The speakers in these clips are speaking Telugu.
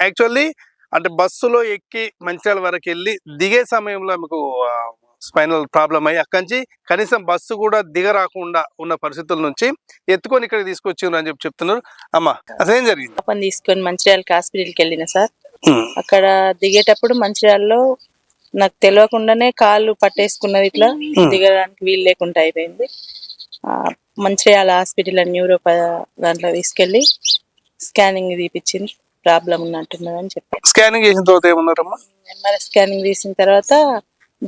యాక్చువల్లీ అంటే బస్సులో ఎక్కి మంచిర్యాల వరకు వెళ్ళి దిగే సమయంలో మీకు స్పైనల్ ప్రాబ్లం అయ్యి అక్కడి నుంచి కనీసం బస్సు కూడా దిగరాకుండా ఉన్న పరిస్థితుల నుంచి ఎత్తుకొని ఇక్కడ తీసుకొచ్చిండ్రు అని చెప్తున్నారు. అమ్మా అసలు ఏం జరిగింది? పాపని తీసుకొని మంచిర్యాలకి హాస్పిటల్కి వెళ్ళిన సార్. అక్కడ దిగేటప్పుడు మంచిర్యాలలో నాకు తెలియకుండానే కాళ్ళు పట్టేసుకున్నది, ఇట్లా దిగడానికి వీలు లేకుండా అయిపోయింది. మంచిర్యాల హాస్పిటల్ న్యూరో దాంట్లో తీసుకెళ్లి స్కానింగ్ తీపిచ్చింది, ప్రాబ్లం ఉన్నట్టున్నది అని చెప్పి. స్కానింగ్ చేసిన తర్వాత ఏమన్నారమ్మా? ఎంఆర్ఐ స్కానింగ్ తీసిన తర్వాత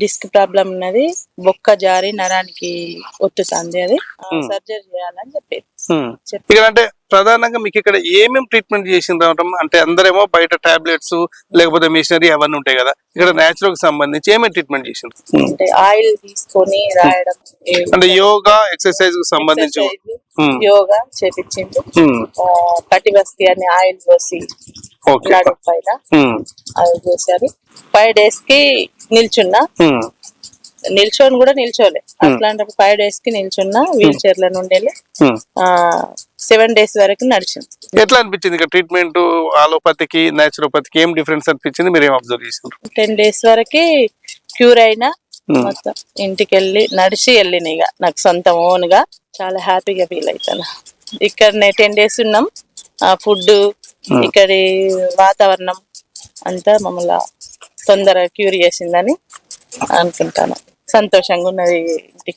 డిస్క్ ప్రాబ్లం ఉన్నది, బొక్క జారి నరానికి ఒత్తుతుంది, అది సర్జరీ చేయాలని చెప్పి. అంటే ప్రధానంగా మీకు ఇక్కడ ఏమేమి ట్రీట్మెంట్ చేసిండ్రు అంటే అందరేమో బయట టాబ్లెట్స్ లేకపోతే మిషనరీ అవన్నీ ఉంటాయి కదా, ఇక్కడ నేచురల్ కి సంబంధించి ఏమేమి ట్రీట్మెంట్ చేసిండ్రు? అంటే ఆయిల్ తీసుకొని రాయడం, అంటే యోగా ఎక్సర్సైజ్ కు సంబంధించి యోగా చేపించింది. కటిబస్తి అని ఆయిల్ పోసి నడుము పైన అది చేశారు. 5 days కి నిల్చున్నా, నిల్చొని కూడా నిల్చోలే, అట్లాంటి 5 days కి నిల్చున్నా, వీల్ చైర్ లో నుండి 7 days వరకు నడిచింది. ఎట్లా అనిపించింది ఇక్కడ ట్రీట్మెంట్? ఆలోపతికి నేచురోపతికి ఏం డిఫరెన్స్ అనిపించింది, మీరు ఏం అబ్జర్వ్ చేశారు? 10 days వరకు క్యూర్ అయినా, మొత్తం ఇంటికి వెళ్ళి నడిచి వెళ్ళిన ఇక నాకు సొంత ఓన్ గా చాలా హ్యాపీగా ఫీల్ అవుతాను. ఇక్కడనే 10 days ఉన్నాం. ఫుడ్, ఇక్కడి వాతావరణం అంతా మమ్మల్ని తొందరగా క్యూర్ చేసిందని అనుకుంటాను. సంతోషంగా ఉన్నది ఇంటికి.